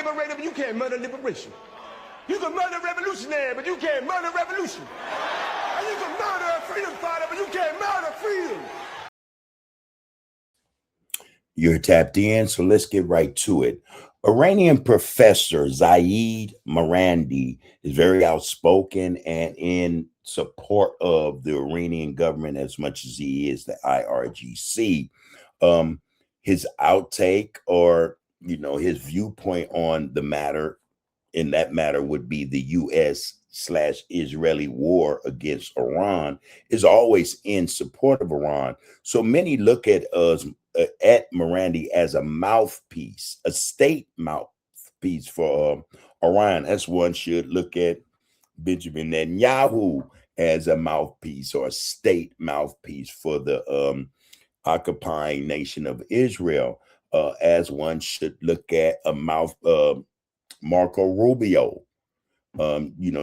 liberator, but you can't murder liberation. You can murder revolutionary, but you can't murder revolution. And you can murder a freedom fighter, but you can't murder freedom. You're tapped in, so let's get right to it. Iranian professor ZIONIST Marandi is very outspoken and in support of the Iranian government as much as he is the IRGC. His outtake, or his viewpoint on the matter, in that matter would be the U.S./Israeli war against Iran, is always in support of Iran. So many look at us, at Marandi, as a mouthpiece, a state mouthpiece for Iran, as one should look at Benjamin Netanyahu as a mouthpiece or a state mouthpiece for the occupying nation of Israel, as one should look at a Marco Rubio,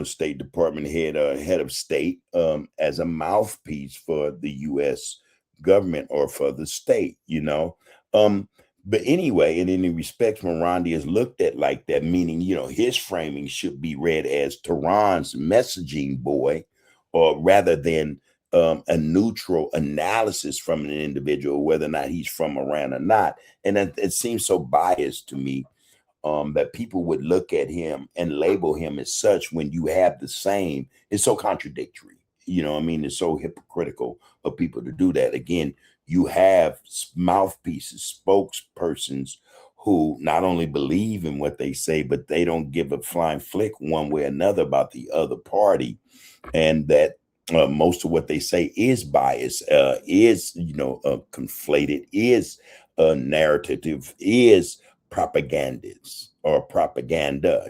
State Department head of state, as a mouthpiece for the U.S. government or for the state, But anyway, in any respects, Marandi is looked at like that, meaning, his framing should be read as Tehran's messaging boy, or rather than a neutral analysis from an individual, whether or not he's from Iran or not. And it seems so biased to me that people would look at him and label him as such when you have the same. It's so contradictory. It's so hypocritical of people to do that. Again, you have mouthpieces, spokespersons who not only believe in what they say, but they don't give a flying flick one way or another about the other party. And that most of what they say is biased, is, conflated, is narrative, is propagandist or propaganda,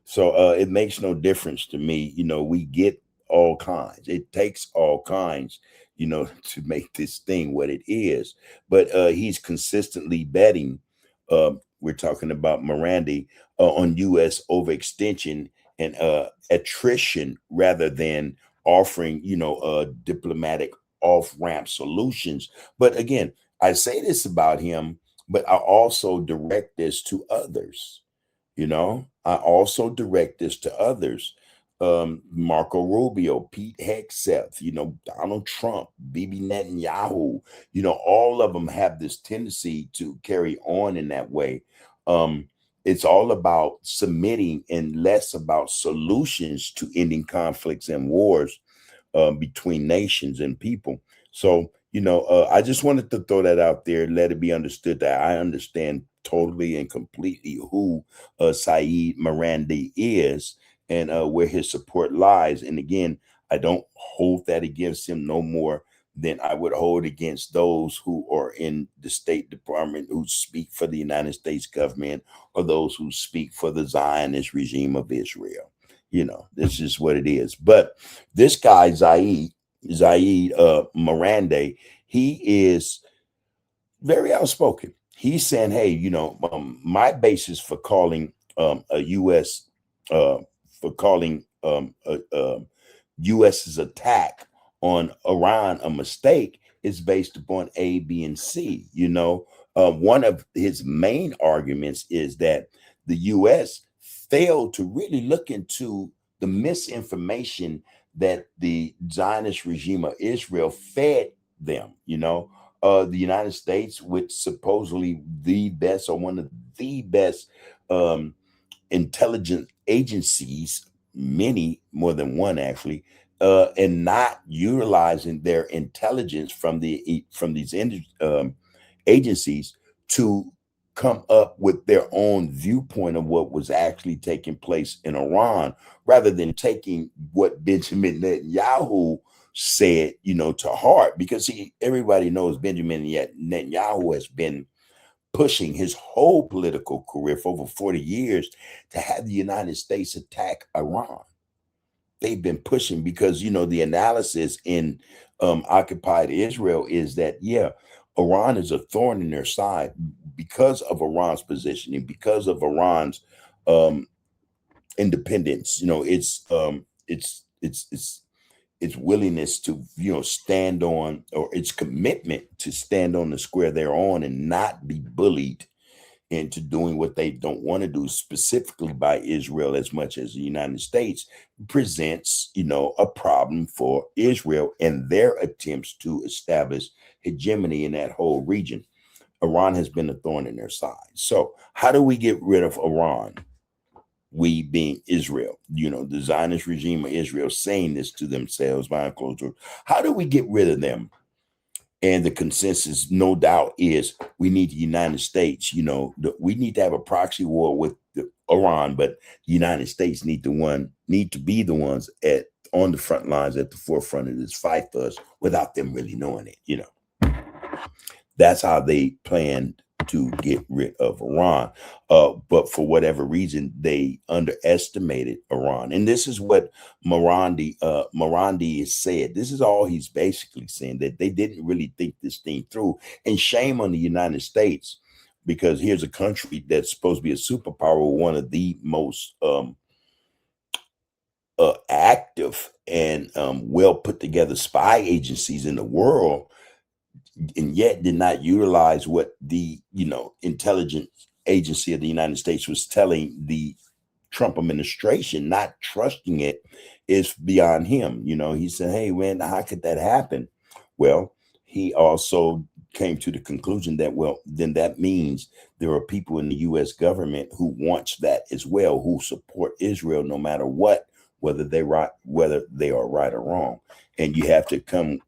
So it makes no difference to me. We get all kinds. It takes all kinds, to make this thing what it is. But he's consistently betting, we're talking about Marandi, on U.S. overextension and attrition rather than offering, diplomatic off-ramp solutions. But again, I say this about him, but I also direct this to others. Marco Rubio, Pete Hegseth, Donald Trump, Bibi Netanyahu, all of them have this tendency to carry on in that way. It's all about submitting and less about solutions to ending conflicts and wars between nations and people. So, I just wanted to throw that out there, let it be understood that I understand totally and completely who ZIONIST Marandi is and where his support lies. And again, I don't hold that against him no more than I would hold against those who are in the State Department who speak for the United States government, or those who speak for the Zionist regime of Israel. This is what it is. But this guy, ZIONIST Marandi, he is very outspoken. He's saying, hey, my basis for calling a U.S. For calling U.S.'s attack on Iran a mistake is based upon A, B, and C. One of his main arguments is that the U.S. failed to really look into the misinformation that the Zionist regime of Israel fed them. The United States, with supposedly the best or one of the best intelligence agencies, many more than one actually, and not utilizing their intelligence from these agencies to come up with their own viewpoint of what was actually taking place in Iran, rather than taking what Benjamin Netanyahu said, to heart. Because everybody knows Benjamin Netanyahu has been pushing his whole political career for over 40 years to have the United States attack Iran. They've been pushing because, the analysis in occupied Israel is that, Iran is a thorn in their side because of Iran's positioning, because of Iran's independence. Its willingness to, stand on, or its commitment to stand on the square they're on and not be bullied into doing what they don't want to do, specifically by Israel as much as the United States, presents, a problem for Israel and their attempts to establish hegemony in that whole region. Iran has been a thorn in their side. So how do we get rid of Iran? We being Israel, the Zionist regime of Israel saying this to themselves behind closed doors. How do we get rid of them? And the consensus, no doubt, is we need the United States. We need to have a proxy war with Iran, but the United States need to be the ones on the front lines at the forefront of this fight for us without them really knowing it. That's how they planned to get rid of Iran. But for whatever reason, they underestimated Iran. And this is what Marandi has said. This is all he's basically saying, that they didn't really think this thing through. And shame on the United States, because here's a country that's supposed to be a superpower, one of the most active and well put together spy agencies in the world, and yet did not utilize what the intelligence agency of the United States was telling the Trump administration. Not trusting it is beyond him. He said, hey man, how could that happen? Well, he also came to the conclusion that, well, then that means there are people in the US government who wants that as well, who support Israel no matter what, whether they are right or wrong. And you have to come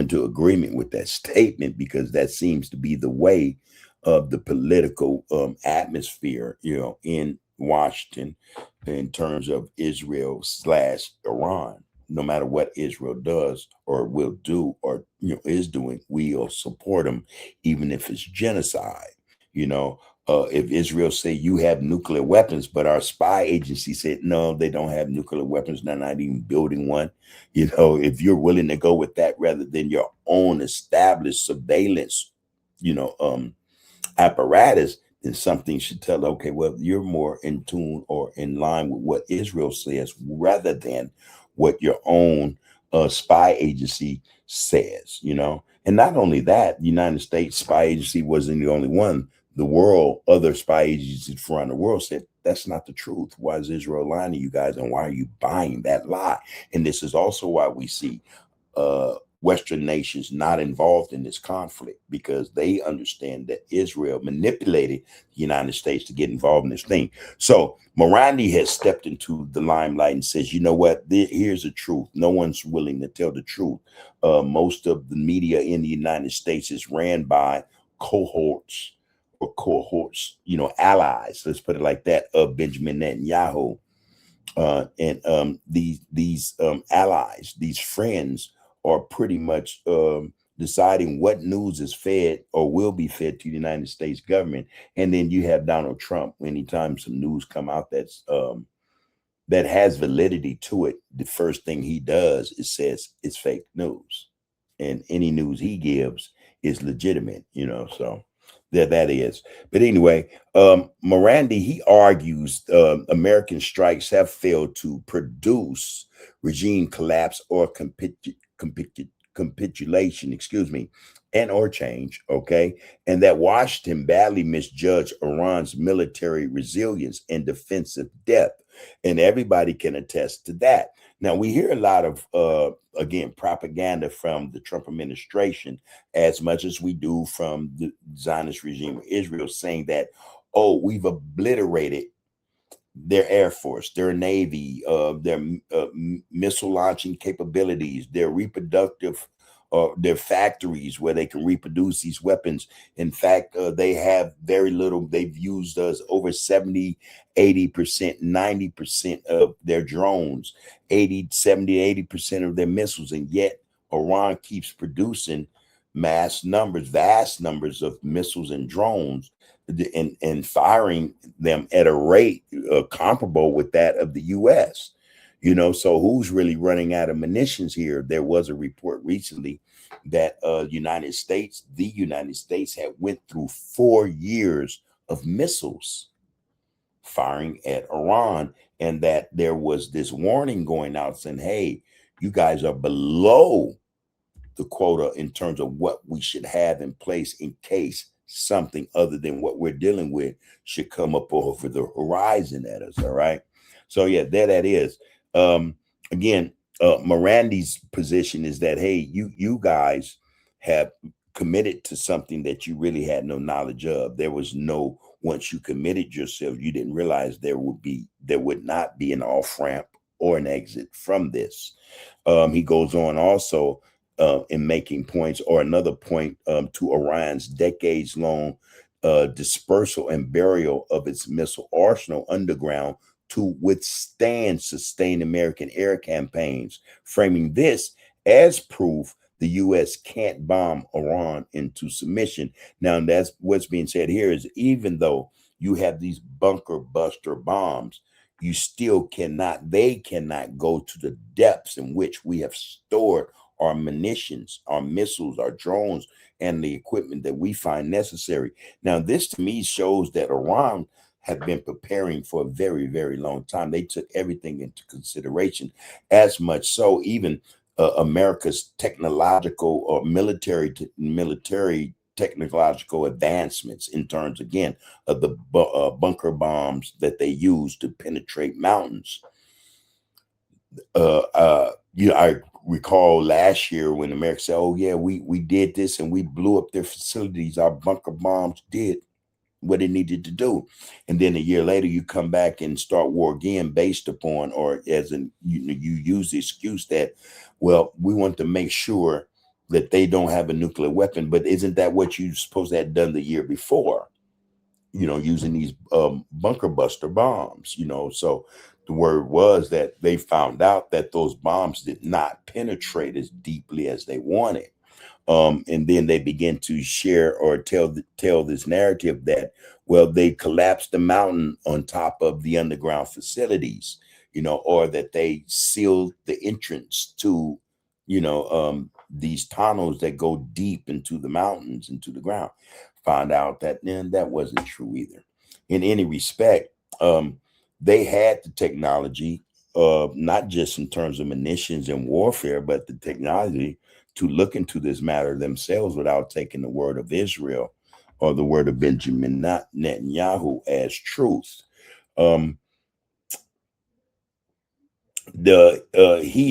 into agreement with that statement, because that seems to be the way of the political atmosphere, in Washington in terms of Israel/Iran. No matter what Israel does or will do or is doing, we'll support them, even if it's genocide. If Israel say you have nuclear weapons, but our spy agency said no, they don't have nuclear weapons, they're not even building one. If you're willing to go with that rather than your own established surveillance, apparatus, then something should tell, okay, well, you're more in tune or in line with what Israel says rather than what your own spy agency says. And not only that, the United States spy agency wasn't the only one. The world, other spy agencies around the world said, that's not the truth. Why is Israel lying to you guys? And why are you buying that lie? And this is also why we see Western nations not involved in this conflict, because they understand that Israel manipulated the United States to get involved in this thing. So Marandi has stepped into the limelight and says, you know what, here's the truth. No one's willing to tell the truth. Most of the media in the United States is ran by cohorts, allies, let's put it like that, of Benjamin Netanyahu. And these allies, these friends, are pretty much deciding what news is fed or will be fed to the United States government. And then you have Donald Trump. Anytime some news come out that's that has validity to it, the first thing he does is says it's fake news, and any news he gives is legitimate. So that is. But anyway, Marandi, he argues American strikes have failed to produce regime collapse or capitulation, and or change, okay? And that Washington badly misjudged Iran's military resilience and defensive depth. And everybody can attest to that. Now, we hear a lot of, again, propaganda from the Trump administration, as much as we do from the Zionist regime of Israel, saying that, oh, we've obliterated their Air Force, their Navy, their missile launching capabilities, their reproductive, their factories where they can reproduce these weapons. In fact, they have very little. They've used us over 70, 80%, 90% of their drones, 80, 70, 80% of their missiles. And yet Iran keeps producing vast numbers of missiles and drones, and firing them at a rate comparable with that of the U.S. So who's really running out of munitions here? There was a report recently that the United States had went through 4 years of missiles firing at Iran, and that there was this warning going out saying, hey, you guys are below the quota in terms of what we should have in place in case something other than what we're dealing with should come up over the horizon at us. All right. So yeah, there that is. Again, Marandi's position is that, hey, you guys have committed to something that you really had no knowledge of. There was no, once you committed yourself, you didn't realize there would not be an off ramp or an exit from this. He goes on also in making points, or another point, to Iran's decades long dispersal and burial of its missile arsenal underground to withstand sustained American air campaigns, framing this as proof the U.S. can't bomb Iran into submission. Now, that's what's being said here, is even though you have these bunker buster bombs, you still cannot, they cannot go to the depths in which we have stored our munitions, our missiles, our drones, and the equipment that we find necessary. Now, this to me shows that Iran have been preparing for a very, very long time. They took everything into consideration, as much so even America's technological or military technological advancements in terms, again, of the bunker bombs that they use to penetrate mountains. I recall last year when America said, "Oh yeah, we did this and we blew up their facilities. Our bunker bombs did what it needed to do," and then a year later you come back and start war again, based upon, or as in you use the excuse that, well, we want to make sure that they don't have a nuclear weapon. But isn't that what you supposed to have done the year before? Using these bunker buster bombs. So the word was that they found out that those bombs did not penetrate as deeply as they wanted. And then they begin to share or tell this narrative that, well, they collapsed the mountain on top of the underground facilities, or that they sealed the entrance to, these tunnels that go deep into the mountains, into the ground. Found out that then that wasn't true either. In any respect, they had the technology, not just in terms of munitions and warfare, but the technology to look into this matter themselves without taking the word of Israel or the word of Benjamin Netanyahu as truth. He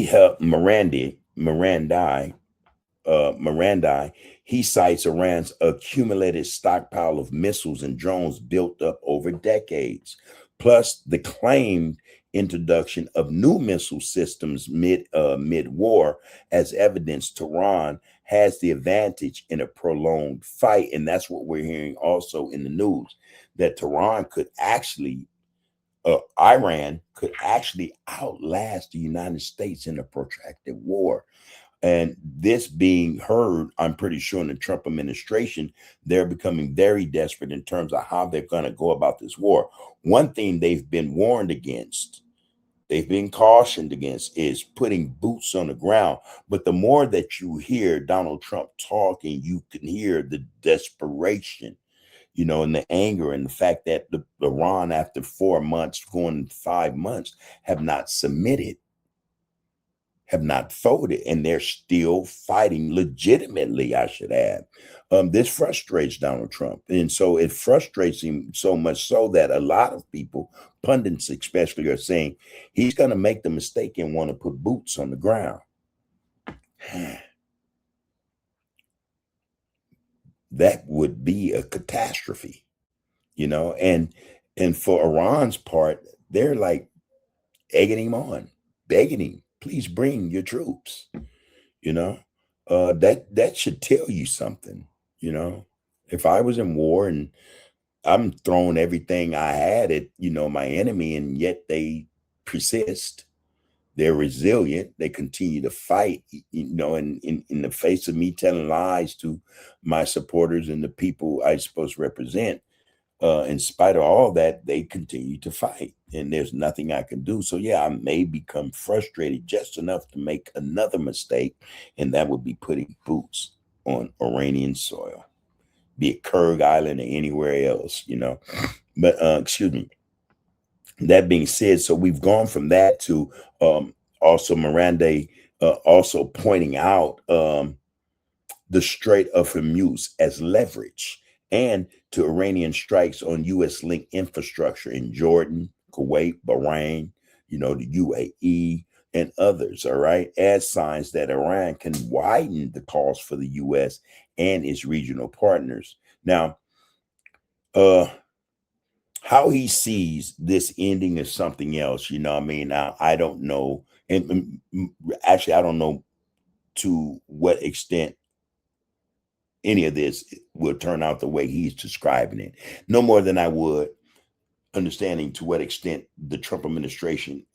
helped Marandi, he cites Iran's accumulated stockpile of missiles and drones built up over decades, plus the claimed introduction of new missile systems mid-war as evidence Tehran has the advantage in a prolonged fight. And that's what we're hearing also in the news, that Iran could actually outlast the United States in a protracted war. And this being heard, I'm pretty sure in the Trump administration, they're becoming very desperate in terms of how they're going to go about this war. One thing they've been warned against, they've been cautioned against, is putting boots on the ground. But the more that you hear Donald Trump talking, you can hear the desperation, and the anger, and the fact that Iran, after 4 months, going 5 months, have not submitted, have not folded, and they're still fighting legitimately, I should add. This frustrates Donald Trump. And so it frustrates him so much so that a lot of people, pundits especially, are saying he's going to make the mistake and want to put boots on the ground. That would be a catastrophe, and for Iran's part, they're like egging him on, begging him, please bring your troops. That should tell you something. If I was in war and I'm throwing everything I had at my enemy, and yet they persist, they're resilient, they continue to fight, in the face of me telling lies to my supporters and the people I supposed to represent. In spite of all that, they continue to fight, and there's nothing I can do. So yeah, I may become frustrated just enough to make another mistake, and that would be putting boots on Iranian soil, be it Kurg Island or anywhere else, But excuse me. That being said, so we've gone from that to also Marandi also pointing out the Strait of Hormuz as leverage and to Iranian strikes on U.S.-linked infrastructure in Jordan, Kuwait, Bahrain, the UAE, and others, all right, as signs that Iran can widen the cause for the U.S. and its regional partners. Now, how he sees this ending is something else, I mean? Now, I don't know, and actually, I don't know to what extent any of this will turn out the way he's describing it. No more than I would understanding to what extent the Trump administration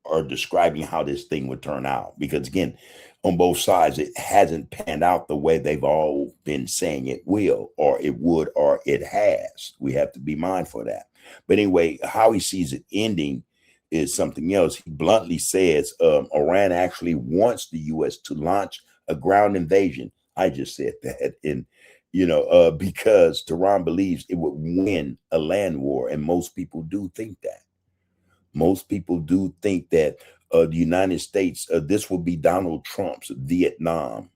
are describing how this thing would turn out. Because again, on both sides, it hasn't panned out the way they've all been saying it will, or it would, or it has. We have to be mindful of that. But anyway, how he sees it ending is something else. He bluntly says Iran actually wants the U.S. to launch a ground invasion. I just said that. And, because Tehran believes it would win a land war. And most people do think that. Most people do think that the United States, this will be Donald Trump's Vietnam,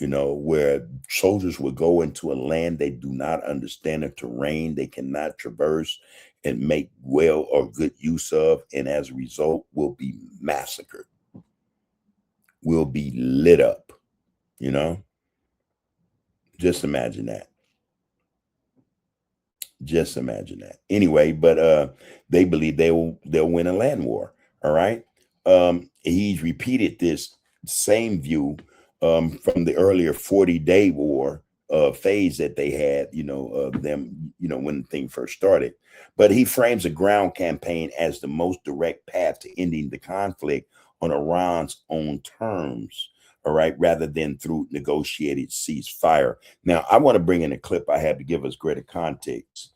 where soldiers will go into a land they do not understand the terrain, they cannot traverse and make well or good use of, and as a result will be massacred, will be lit up, Just imagine that. Just imagine that. Anyway, but they believe they'll win a land war. All right. He's repeated this same view from the earlier 40-day war phase that they had, them, when the thing first started. But he frames a ground campaign as the most direct path to ending the conflict on Iran's own terms. All right, rather than through negotiated ceasefire. Now, I want to bring in a clip I have to give us greater context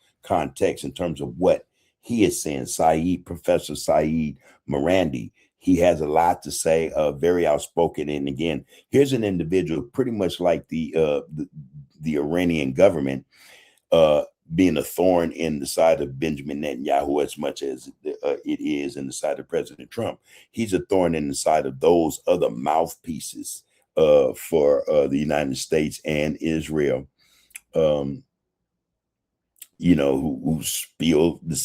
in terms of what he is saying. SEYED, Professor SEYED Marandi, he has a lot to say, very outspoken. And again, here's an individual pretty much like the Iranian government, being a thorn in the side of Benjamin Netanyahu as much as it is in the side of President Trump. He's a thorn in the side of those other mouthpieces for the United States and Israel, who spew the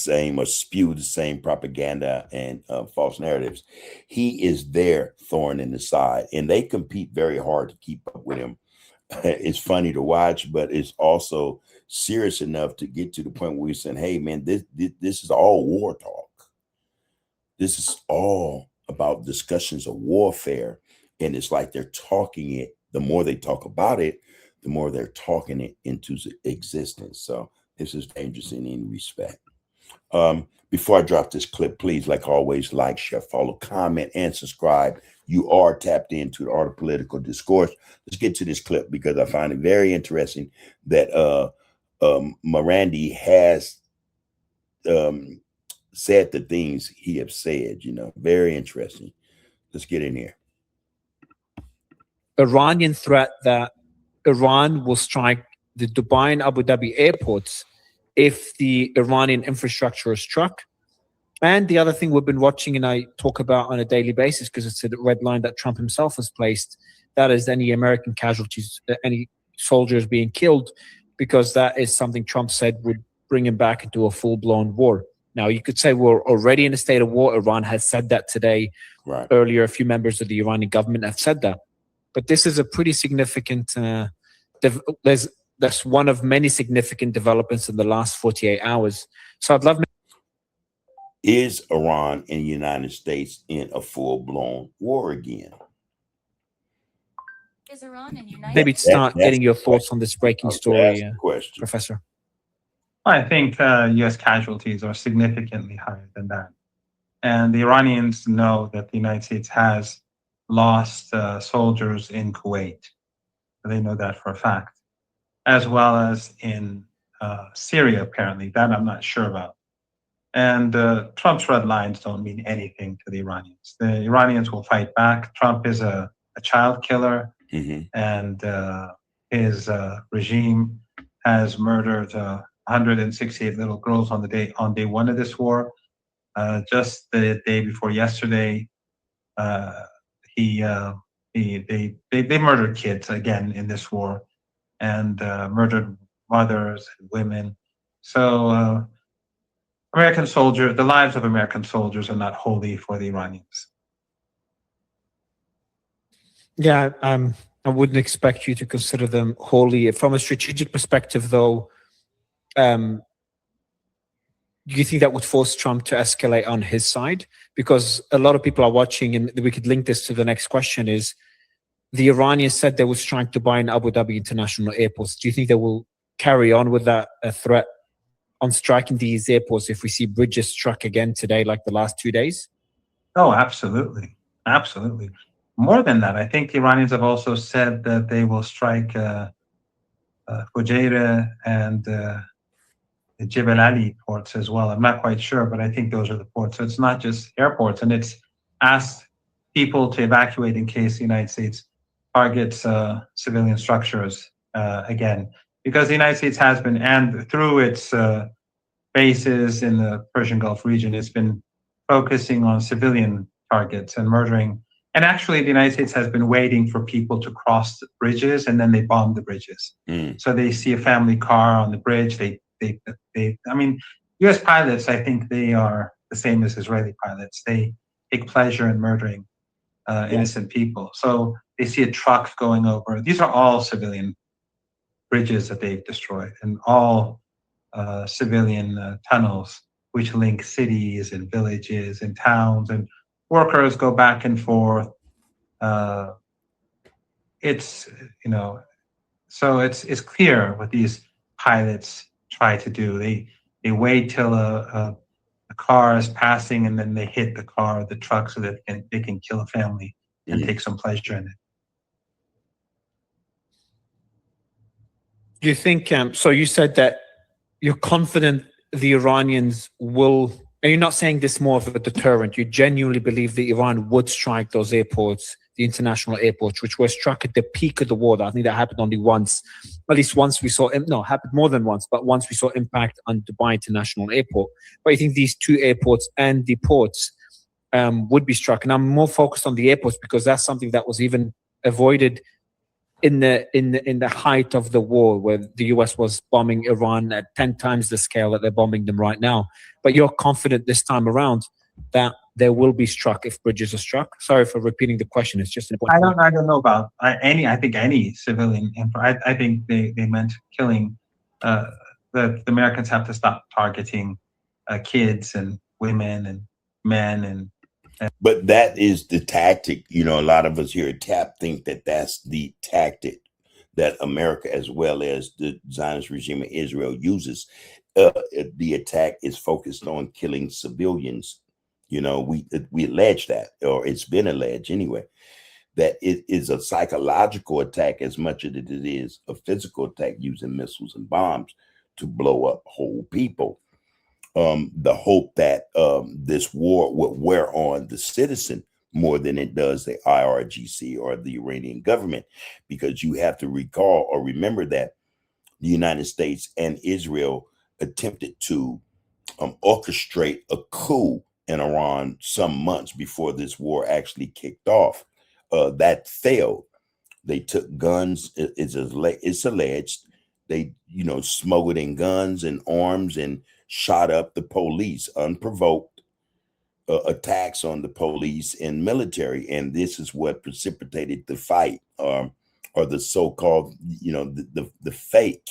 same propaganda and false narratives. He is their thorn in the side, and they compete very hard to keep up with him. It's funny to watch, but it's also serious enough to get to the point where we're saying, hey, man, this is all war talk. This is all about discussions of warfare. And it's like they're talking it. The more they talk about it, the more they're talking it into existence. So this is dangerous in any respect. Before I drop this clip, please, like always, like, share, follow, comment, and subscribe. You are tapped into the art of political discourse. Let's get to this clip because I find it very interesting that Marandi has said the things he has said, very interesting. Let's get in here. Iranian threat that Iran will strike the Dubai and Abu Dhabi airports if the Iranian infrastructure is struck. And the other thing we've been watching and I talk about on a daily basis, because it's a red line that Trump himself has placed, that is any American casualties, any soldiers being killed, because that is something Trump said would bring him back into a full-blown war. Now, you could say we're already in a state of war. Iran has said that today. Right. Earlier, a few members of the Iranian government have said that. But this is a pretty significant, that's one of many significant developments in the last 48 hours. So I'd love... Is Iran and the United States in a full-blown war again? Is Iran and United Maybe start getting your thoughts on this breaking story, Professor. I think U.S. casualties are significantly higher than that. And the Iranians know that the United States has lost soldiers in Kuwait. They know that for a fact. As well as in Syria, apparently. That I'm not sure about. And Trump's red lines don't mean anything to the Iranians. The Iranians will fight back. Trump is a child killer, and his regime has murdered 168 little girls on day one of this war. Just the day before yesterday, they murdered kids again in this war, and murdered mothers and women. So the lives of American soldiers are not holy for the Iranians. Yeah, I wouldn't expect you to consider them holy. From a strategic perspective, though, do you think that would force Trump to escalate on his side? Because a lot of people are watching, and we could link this to the next question, is the Iranians said they would strike Dubai and Abu Dhabi international airports. Do you think they will carry on with that threat on striking these airports if we see bridges struck again today, like the last 2 days? Oh, absolutely. Absolutely. More than that, I think the Iranians have also said that they will strike Fujairah and the Jebel Ali ports as well. I'm not quite sure, but I think those are the ports. So it's not just airports, and it's asked people to evacuate in case the United States targets civilian structures again, because the United States has been, and through its bases in the Persian Gulf region, it's been focusing on civilian targets and murdering. And actually, the United States has been waiting for people to cross the bridges, and then they bomb the bridges. So they see a family car on the bridge. I mean, U.S. pilots, I think they are the same as Israeli pilots. They take pleasure in murdering innocent people. So they see a truck going over. These are all civilian bridges that they've destroyed, and all civilian tunnels which link cities and villages and towns, and workers go back and forth. It's, you know, so it's clear what these pilots try to do. They wait till a car is passing, and then they hit the car, the truck, so that they can kill a family and take some pleasure in it. Do you think, so you said that you're confident the Iranians will, and you're not saying this more of a deterrent, you genuinely believe that Iran would strike those airports, the international airports, which were struck at the peak of the war. I think that happened only once. At least once we saw, no, happened more than once, but once we saw impact on Dubai International Airport. But I think these two airports and the ports would be struck. And I'm more focused on the airports because that's something that was even avoided in the height of the war, where the US was bombing Iran at 10 times the scale that they're bombing them right now. But you're confident this time around that they will be struck if bridges are struck? Sorry for repeating the question. It's just an important. I don't know about any. I think any civilian. I think they meant killing. The Americans have to stop targeting kids and women and men and. But that is the tactic. You know, a lot of us here at TAP think that that's the tactic that America, as well as the Zionist regime of Israel, uses. The attack is focused on killing civilians. You know, we allege that, or it's been alleged anyway, that it is a psychological attack as much as it is a physical attack using missiles and bombs to blow up whole people. The hope that this war would wear on the citizen more than it does the IRGC or the Iranian government, because you have to recall or remember that the United States and Israel attempted to orchestrate a coup in Iran some months before this war actually kicked off. That failed. They took guns. It's alleged they, you know, smuggled in guns and arms and shot up the police, unprovoked attacks on the police and military. And this is what precipitated the fight, or the so-called, you know, the fake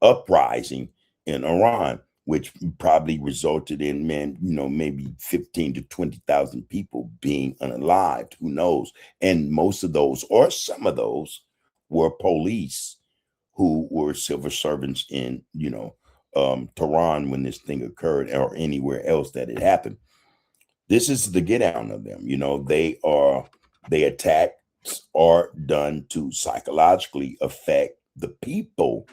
uprising in Iran, which probably resulted in, maybe 15 to 20,000 people being unalived. Who knows? And most of those, or some of those, were police who were civil servants in, Tehran when this thing occurred, or anywhere else that it happened. This is the get down of them. You know, they attacks are done to psychologically affect the people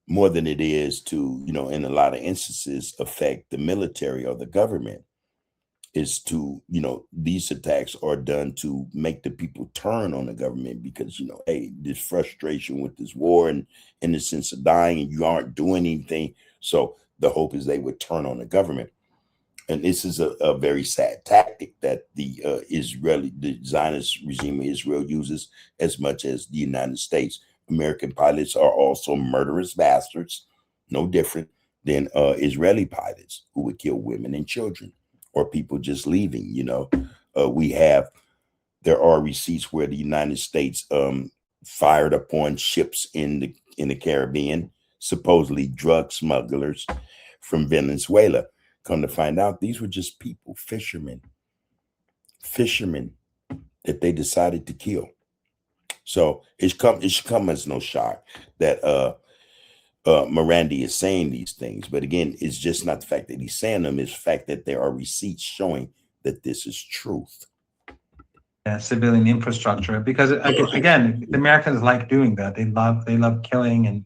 more than it is to, in a lot of instances, affect the military or the government. Is to, these attacks are done to make the people turn on the government because, hey, this frustration with this war and innocents are dying and you aren't doing anything. So the hope is they would turn on the government. And this is a very sad tactic that the Zionist regime of Israel uses as much as the United States. American pilots are also murderous bastards, no different than Israeli pilots who would kill women and children or people just leaving. There are receipts where the United States fired upon ships in the Caribbean, supposedly drug smugglers from Venezuela. Come to find out, these were just people, fishermen that they decided to kill. So it should come as no shock that Marandi is saying these things. But again, it's just not the fact that he's saying them, it's the fact that there are receipts showing that this is truth. Civilian infrastructure, because again, the Americans like doing that. They love killing and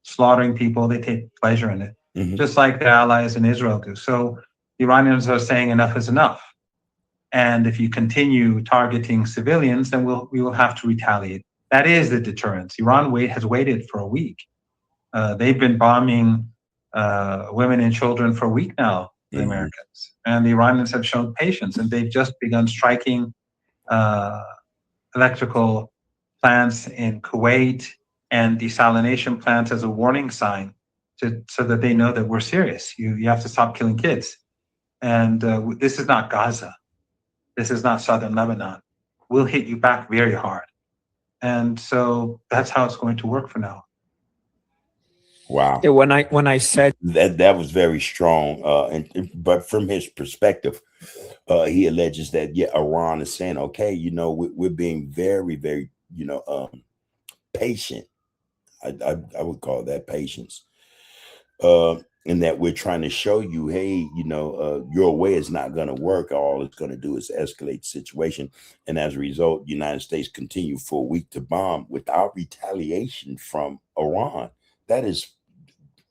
slaughtering people. They take pleasure in it, just like their allies in Israel do. So the Iranians are saying enough is enough. And if you continue targeting civilians, then we will have to retaliate. That is the deterrence. Iran has waited for a week. They've been bombing women and children for a week now, the Americans. And the Iranians have shown patience, and they've just begun striking electrical plants in Kuwait and desalination plants as a warning sign so that they know that we're serious. You have to stop killing kids. And this is not Gaza. This is not southern Lebanon. We'll hit you back very hard. And so that's how it's going to work for now. Wow. Yeah, when I said that was very strong. But from his perspective, he alleges that Iran is saying, okay, we're being very, very, patient. I would call that patience. And that we're trying to show you, hey, your way is not going to work. All it's going to do is escalate the situation. And as a result, the United States continue for a week to bomb without retaliation from Iran. That is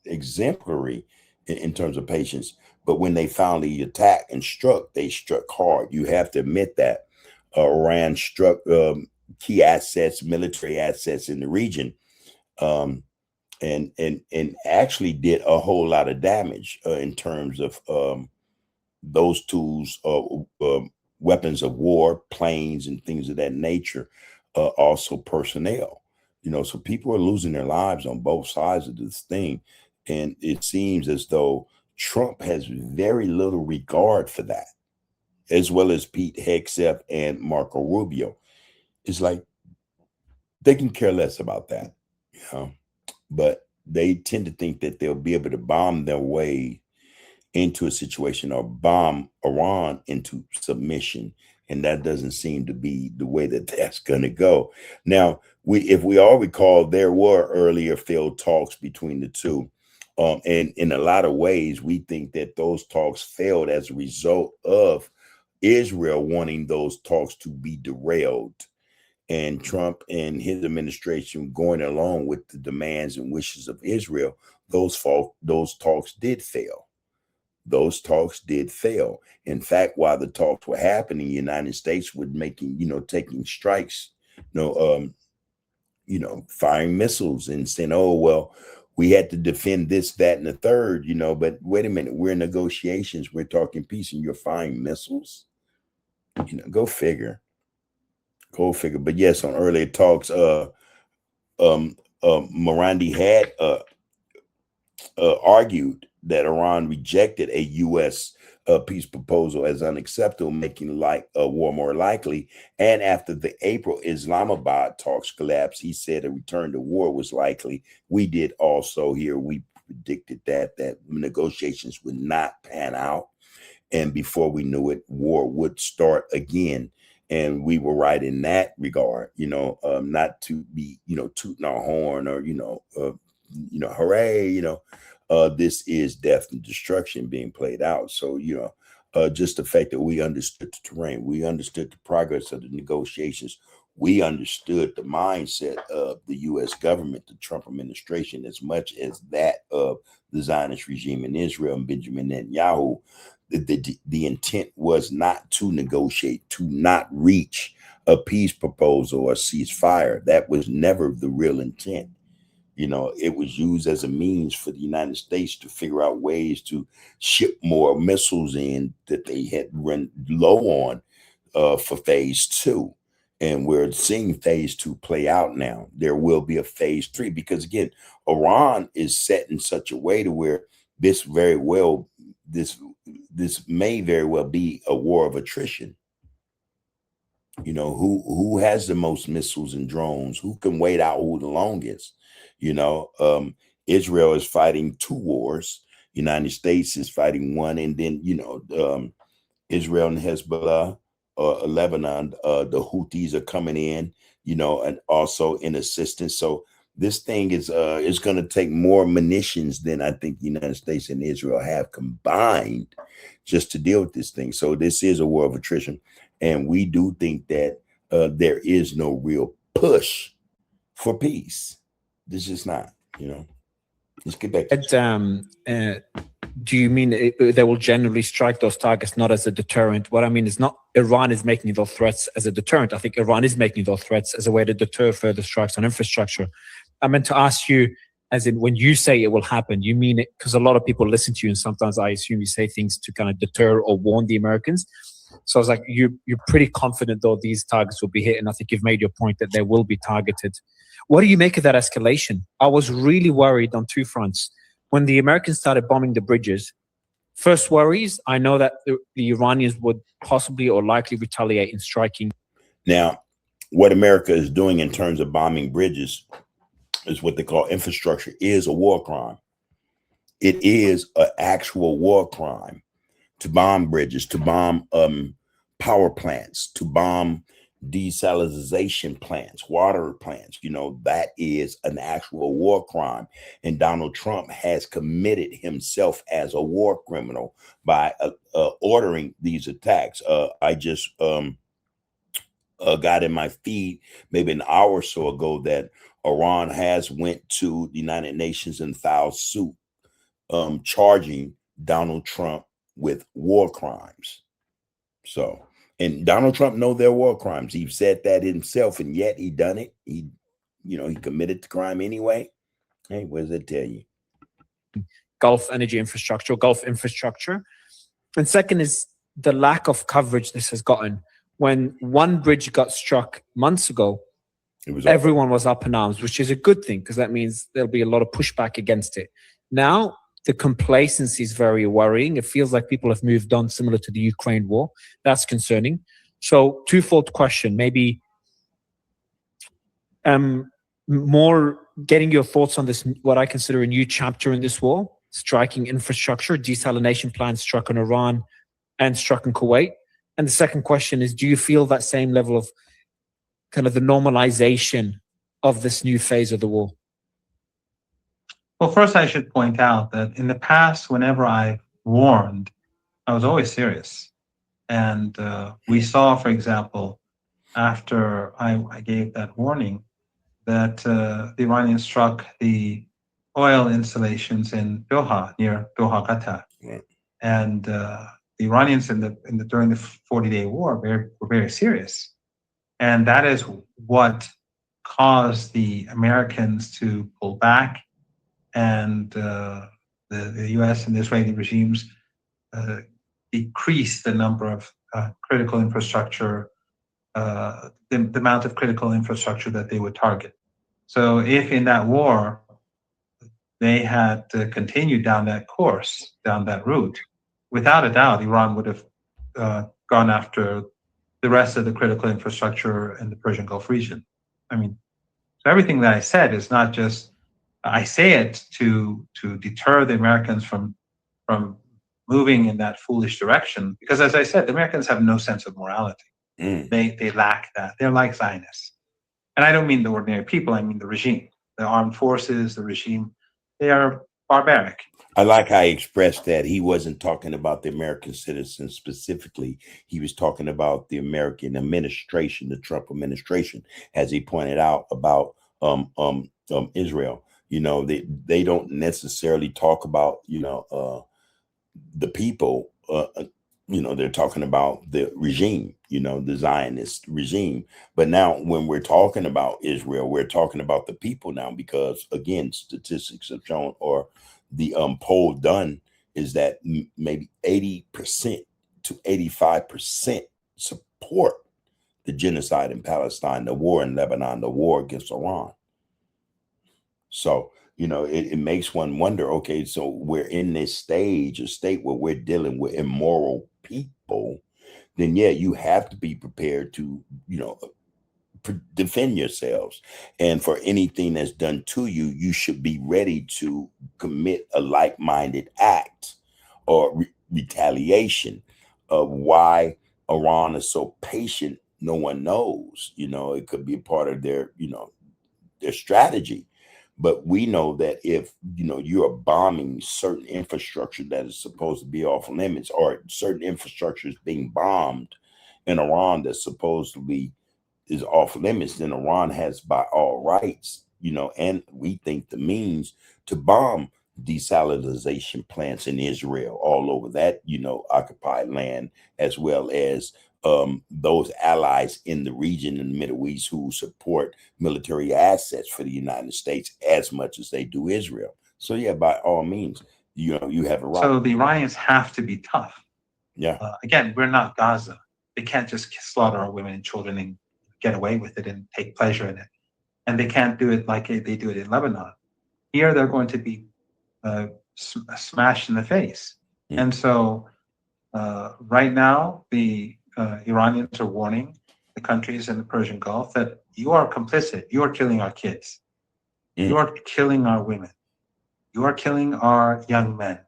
exemplary in terms of patience. But when they finally attacked and struck, they struck hard. You have to admit that Iran struck key assets, military assets in the region. And actually did a whole lot of damage in terms of those tools, weapons of war, planes, and things of that nature. Also personnel, so people are losing their lives on both sides of this thing, and it seems as though Trump has very little regard for that, as well as Pete Hegseth and Marco Rubio. It's like they can care less about that, but they tend to think that they'll be able to bomb their way into a situation or bomb Iran into submission. And that doesn't seem to be the way that that's going to go. Now, if we all recall, there were earlier failed talks between the two. And in a lot of ways, we think that those talks failed as a result of Israel wanting those talks to be derailed. And Trump and his administration going along with the demands and wishes of Israel, those talks did fail. Those talks did fail. In fact, while the talks were happening, the United States was making, taking strikes, firing missiles and saying, oh, well, we had to defend this, that, and the third, but wait a minute, we're in negotiations, we're talking peace, and you're firing missiles. Go figure. Go figure. But yes, on earlier talks, Marandi had argued that Iran rejected a U.S. Peace proposal as unacceptable, making a war more likely. And after the April Islamabad talks collapsed, he said a return to war was likely. We did also here. We predicted that negotiations would not pan out. And before we knew it, war would start again. And we were right in that regard, not to be, tooting our horn or, hooray, this is death and destruction being played out. So, just the fact that we understood the terrain, we understood the progress of the negotiations, we understood the mindset of the U.S. government, the Trump administration, as much as that of the Zionist regime in Israel and Benjamin Netanyahu. The intent was not to negotiate, to not reach a peace proposal or ceasefire. That was never the real intent. It was used as a means for the United States to figure out ways to ship more missiles in that they had run low on for phase 2. And we're seeing phase 2 play out now. There will be a phase 3 because, again, Iran is set in such a way to where this may very well be a war of attrition. You know, who has the most missiles and drones? Who can wait out who the longest? You know, Israel is fighting 2 wars. United States is fighting 1, and then, you know, Israel and Hezbollah, Lebanon, the Houthis are coming in, you know, and also in assistance. So this thing is going to take more munitions than I think the United States and Israel have combined just to deal with this thing. So this is a war of attrition. And we do think that there is no real push for peace. This is not, you know. Let's get back to do you mean they will generally strike those targets not as a deterrent? What I mean is not Iran is making those threats as a deterrent. I think Iran is making those threats as a way to deter further strikes on infrastructure. I meant to ask you, as in when you say it will happen, you mean it because a lot of people listen to you and sometimes I assume you say things to kind of deter or warn the Americans. So I was like, you're pretty confident though these targets will be hit, and I think you've made your point that they will be targeted. What do you make of that escalation? I was really worried on 2 fronts. When the Americans started bombing the bridges, first worries, I know that the Iranians would possibly or likely retaliate in striking. Now, what America is doing in terms of bombing bridges is what they call infrastructure is a war crime. It is an actual war crime to bomb bridges, to bomb power plants, to bomb desalination plants, water plants. You know, that is an actual war crime. And Donald Trump has committed himself as a war criminal by ordering these attacks. I just got in my feed maybe an hour or so ago that Iran has went to the United Nations and filed suit charging Donald Trump with war crimes. So, and Donald Trump know their war crimes. He said that himself, and yet he done it. He, you know, he committed the crime anyway. Hey, what does that tell you? Gulf energy infrastructure, Gulf infrastructure. And second is the lack of coverage this has gotten. When one bridge got struck months ago, everyone was up in arms, which is a good thing because that means there'll be a lot of pushback against it. Now, the complacency is very worrying. It feels like people have moved on, similar to the Ukraine war. That's concerning. So, twofold question, maybe more getting your thoughts on this, what I consider a new chapter in this war, striking infrastructure, desalination plants struck in Iran and struck in Kuwait. And the second question is, do you feel that same level of kind of the normalization of this new phase of the war? Well, first I should point out that in the past, whenever I warned, I was always serious. And we saw, for example, after I gave that warning, that the Iranians struck the oil installations in Doha, near Doha, Qatar. Yeah. And the Iranians during the 40-day war were very serious. And that is what caused the Americans to pull back, and the U.S. and the Israeli regimes decreased the number of critical infrastructure, the amount of critical infrastructure that they would target. So if in that war they had continued down that course, down that route, without a doubt, Iran would have gone after the rest of the critical infrastructure in the Persian Gulf region. I mean, so everything that I said is not just, I say it to deter the Americans from moving in that foolish direction, because as I said, the Americans have no sense of morality. They lack that. They're like Zionists. And I don't mean the ordinary people, I mean the regime, the armed forces, the regime. They are barbaric. I like how he expressed that he wasn't talking about the American citizens specifically. He was talking about the American administration, the Trump administration, as he pointed out about Israel. You know, they don't necessarily talk about, you know, the people. You know, they're talking about the regime, you know, the Zionist regime. But now when we're talking about Israel, we're talking about the people now, because, again, statistics have shown, or the poll done, is that maybe 80% to 85% support the genocide in Palestine, the war in Lebanon, the war against Iran. So, you know, it makes one wonder, okay, so we're in this state where we're dealing with immoral people, then yeah, you have to be prepared to, you know, defend yourselves. And for anything that's done to you, you should be ready to commit a like-minded act or retaliation. Of why Iran is so patient, no one knows. You know, it could be a part of their, you know, their strategy. But we know that if, you know, you are bombing certain infrastructure that is supposed to be off limits, or certain infrastructure is being bombed in Iran that's supposedly is off limits, then Iran has by all rights, you know, and we think the means to bomb desalinization plants in Israel, all over that, you know, occupied land, as well as those allies in the region in the Middle East who support military assets for the United States as much as they do Israel. So yeah, by all means, you know, you have a right. So the Iranians have to be tough. Yeah. Again, we're not Gaza. They can't just slaughter our women and children and get away with it and take pleasure in it. And they can't do it like they do it in Lebanon. Here, they're going to be smashed in the face. And so right now, the Iranians are warning the countries in the Persian Gulf that you are complicit. You are killing our kids. You are killing our women. You are killing our young men.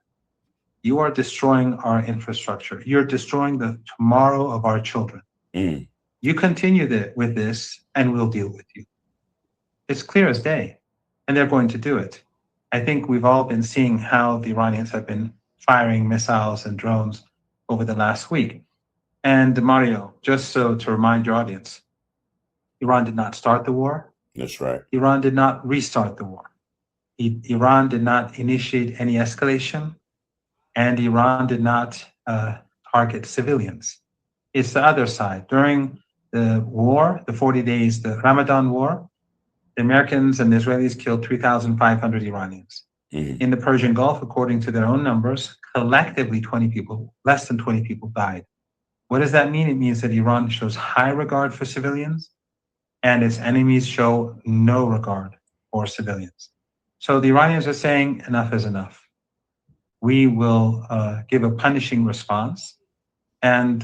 You are destroying our infrastructure. You're destroying the tomorrow of our children. You continue with this, and we'll deal with you. It's clear as day, and they're going to do it. I think we've all been seeing how the Iranians have been firing missiles and drones over the last week. And Mario, just so to remind your audience, Iran did not start the war. That's right. Iran did not restart the war. Iran did not initiate any escalation, and Iran did not target civilians. It's the other side. During the war, the 40 days, the Ramadan war, the Americans and the Israelis killed 3,500 Iranians. In the Persian Gulf, according to their own numbers, collectively 20 people, less than 20 people died. What does that mean? It means that Iran shows high regard for civilians, and its enemies show no regard for civilians. So the Iranians are saying, enough is enough. We will give a punishing response. And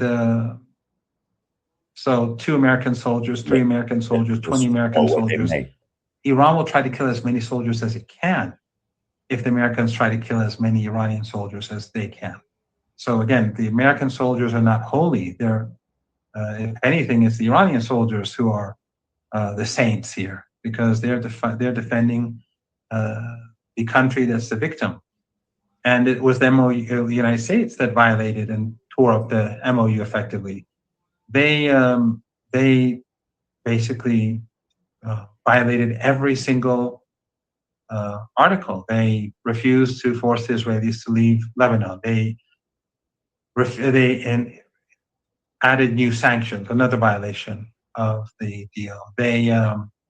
so 2 American soldiers, 3 American soldiers, 20 American soldiers. Iran will try to kill as many soldiers as it can if the Americans try to kill as many Iranian soldiers as they can. So again, the American soldiers are not holy. They're, if anything, it's the Iranian soldiers who are the saints here, because they're defending the country that's the victim. And it was the MOU, the United States, that violated and tore up the MOU effectively. They basically violated every single article. They refused to force the Israelis to leave Lebanon. They added new sanctions, another violation of the deal. They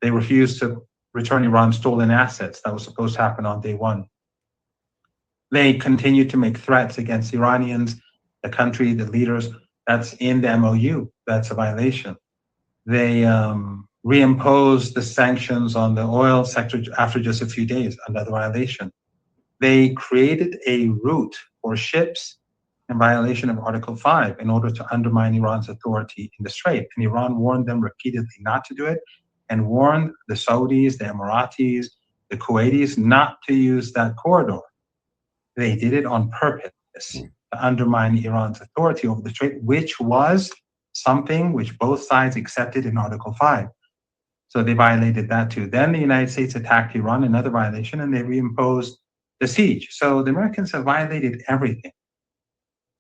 refused to return Iran's stolen assets. That was supposed to happen on day one. They continued to make threats against Iranians, the country, the leaders. That's in the MOU. That's a violation. They reimposed the sanctions on the oil sector after just a few days, another violation. They created a route for ships in violation of Article 5 in order to undermine Iran's authority in the Strait. And Iran warned them repeatedly not to do it, and warned the Saudis, the Emiratis, the Kuwaitis not to use that corridor. They did it on purpose to undermine Iran's authority over the Strait, which was something which both sides accepted in Article 5. So they violated that too. Then the United States attacked Iran, another violation, and they reimposed the siege. So the Americans have violated everything.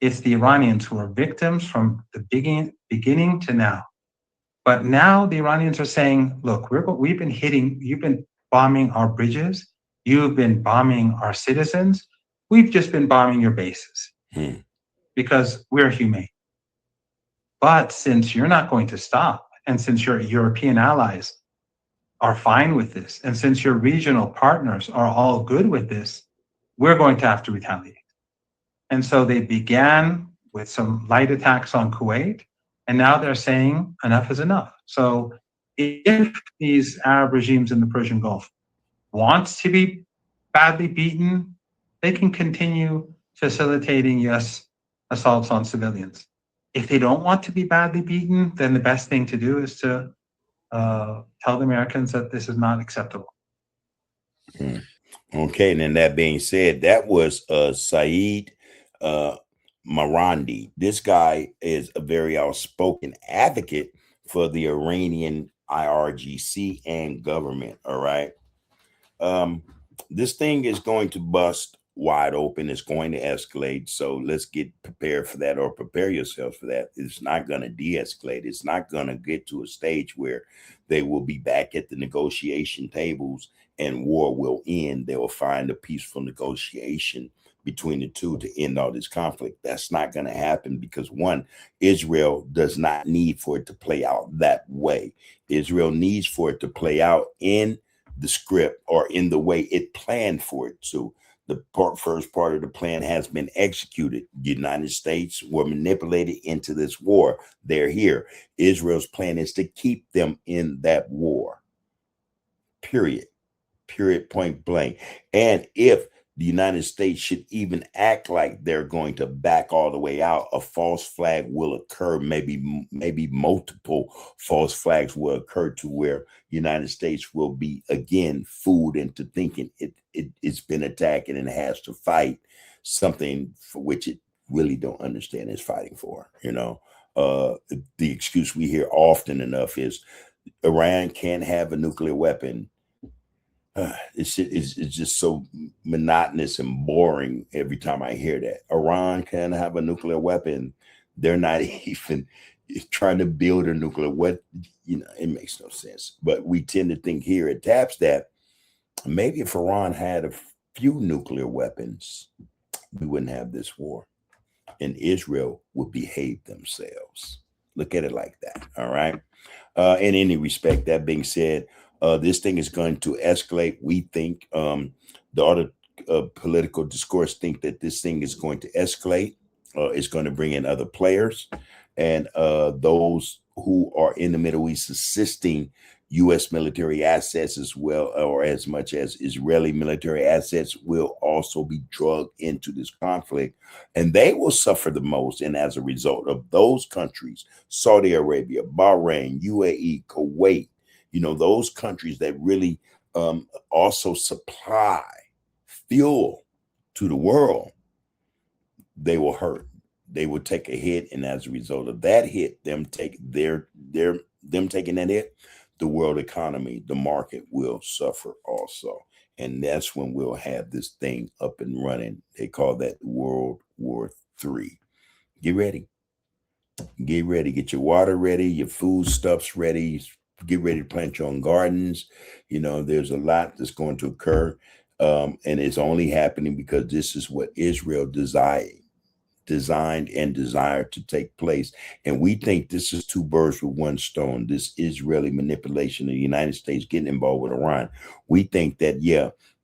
It's the Iranians who are victims from the beginning to now. But now the Iranians are saying, look, we've been hitting, you've been bombing our bridges, you've been bombing our citizens, we've just been bombing your bases because we're humane. But since you're not going to stop, and since your European allies are fine with this, and since your regional partners are all good with this, we're going to have to retaliate. And so they began with some light attacks on Kuwait. And now they're saying enough is enough. So if these Arab regimes in the Persian Gulf want to be badly beaten, they can continue facilitating US assaults on civilians. If they don't want to be badly beaten, then the best thing to do is to tell the Americans that this is not acceptable. Okay, and then that being said, that was SEYED Marandi. This guy is a very outspoken advocate for the Iranian IRGC and government. All right. This thing is going to bust wide open. It's going to escalate. So let's get prepared for that, or prepare yourselves for that. It's not going to de-escalate. It's not going to get to a stage where they will be back at the negotiation tables and war will end. They will find a peaceful negotiation between the two to end all this conflict. That's not going to happen because, one, Israel does not need for it to play out that way. Israel needs for it to play out in the script or in the way it planned for it to. The first part of the plan has been executed. The United States were manipulated into this war. They're here. Israel's plan is to keep them in that war. Period, point blank. And if the United States should even act like they're going to back all the way out, a false flag will occur. Maybe multiple false flags will occur to where United States will be again fooled into thinking it's been attacked and it has to fight something for which it really don't understand it's fighting for. The excuse we hear often enough is Iran can't have a nuclear weapon. It's just so monotonous and boring every time I hear that. Iran can have a nuclear weapon. They're not even trying to build a nuclear weapon. It makes no sense. But we tend to think here at TAPS that maybe if Iran had a few nuclear weapons, we wouldn't have this war. And Israel would behave themselves. Look at it like that. All right. In any respect, that being said, this thing is going to escalate. We think the other political discourse think that this thing is going to escalate. It's going to bring in other players, and those who are in the Middle East assisting U.S. military assets as well, or as much as Israeli military assets, will also be drugged into this conflict, and they will suffer the most. And as a result of those countries, Saudi Arabia, Bahrain, UAE, Kuwait, those countries that really also supply fuel to the world, they will hurt. They will take a hit, and as a result of that hit, them taking that hit, the world economy, the market will suffer also, and that's when we'll have this thing up and running. They call that World War III. Get ready. Get your water ready, your food stuffs ready. Get ready to plant your own gardens. There's a lot that's going to occur. And it's only happening because this is what Israel designed and desired to take place. And we think this is two birds with one stone. This Israeli manipulation of the United States getting involved with Iran. We think that,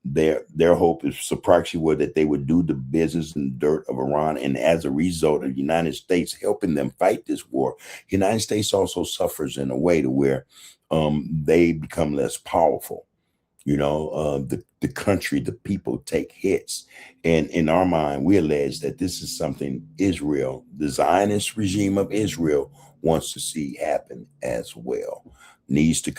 their hope is surprisingly that they would do the business and dirt of Iran. And as a result of the United States helping them fight this war, the United States also suffers in a way to where they become less powerful. The country, the people take hits. And in our mind, we allege that this is something Israel, the Zionist regime of Israel, wants to see happen as well. It needs the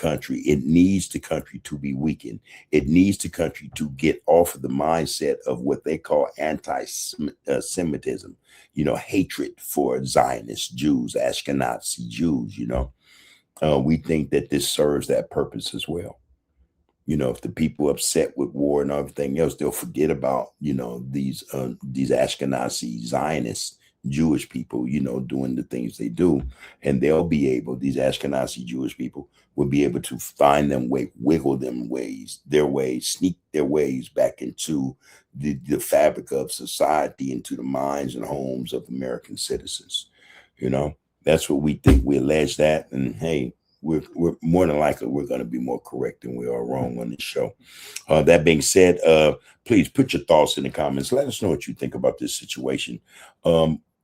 country to be weakened. It needs the country to get off of the mindset of what they call anti-Semitism, hatred for Zionist Jews, Ashkenazi Jews. We think that this serves that purpose as well. If the people upset with war and everything else, they'll forget about, these Ashkenazi Zionist Jewish people, doing the things they do. And they'll be able, these Ashkenazi Jewish people will be able to find them wiggle their ways, sneak their ways back into the fabric of society, into the minds and homes of American citizens. That's what we think. We allege that. And hey, we're more than likely we're going to be more correct than we are wrong on this show. That being said, please put your thoughts in the comments. Let us know what you think about this situation.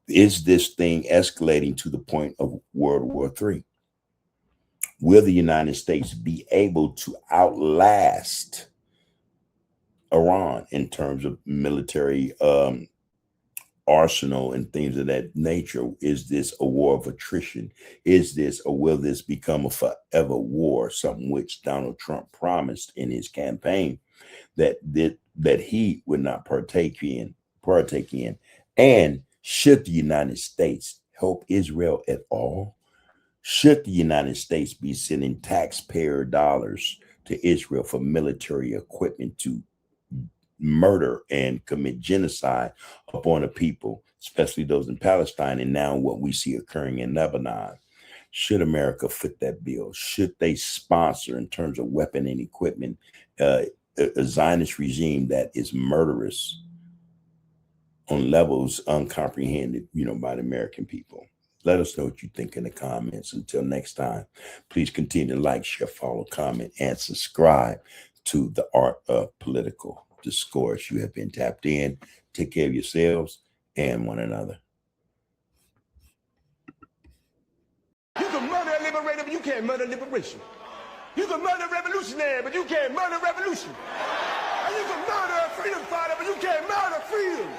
Is this thing escalating to the point of World War III? Will the United States be able to outlast Iran in terms of military arsenal and things of that nature? Is this a war of attrition? Is this, or will this become a forever war, something which Donald Trump promised in his campaign that he would not partake in? And should the United States help Israel at all? Should the United States be sending taxpayer dollars to Israel for military equipment to murder and commit genocide upon a people, especially those in Palestine, and now what we see occurring in Lebanon? Should America foot that bill? Should they sponsor, in terms of weapon and equipment, a Zionist regime that is murderous on levels uncomprehended, by the American people? Let us know what you think in the comments. Until next time, please continue to like, share, follow, comment, and subscribe to the Art of Political Discourse. You have been tapped in. Take care of yourselves and one another. You can murder a liberator, but you can't murder liberation. You can murder a revolutionary, but you can't murder revolution. And you can murder a freedom fighter, but you can't murder freedom.